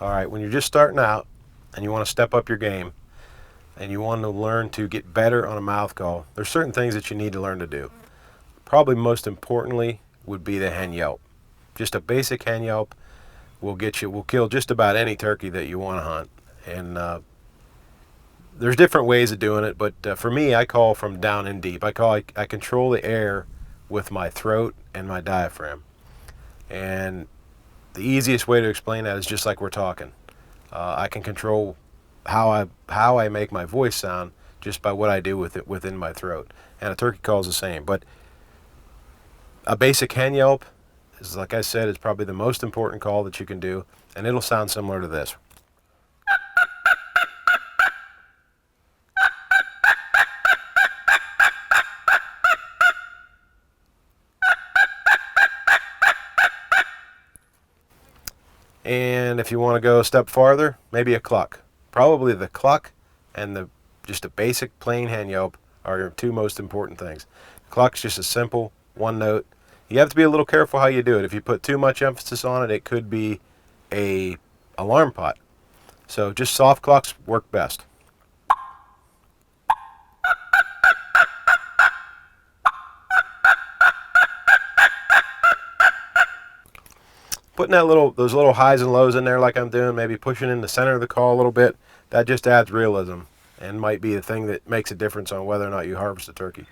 All right, when you're just starting out and you want to step up your game and you want to learn to get better on a mouth call, there's certain things that you need to learn to do. Probably most importantly would be the hen yelp. Just a basic hen yelp will kill just about any turkey that you want to hunt. And there's different ways of doing it, but for me, I call from down in deep. I control the air with my throat and my diaphragm. And the easiest way to explain that is just like we're talking. I can control how I make my voice sound just by what I do with it within my throat. And a turkey call is the same. But a basic hen yelp is, like I said, is probably the most important call that you can do, and it'll sound similar to this. And if you want to go a step farther, maybe a cluck. Probably the cluck and just a basic plain hen yelp are your two most important things. Cluck's just a simple one note. You have to be a little careful how you do it. If you put too much emphasis on it, it could be a alarm pot. So just soft clucks work best. Putting those little highs and lows in there like I'm doing, maybe pushing in the center of the call a little bit, that just adds realism and might be the thing that makes a difference on whether or not you harvest a turkey.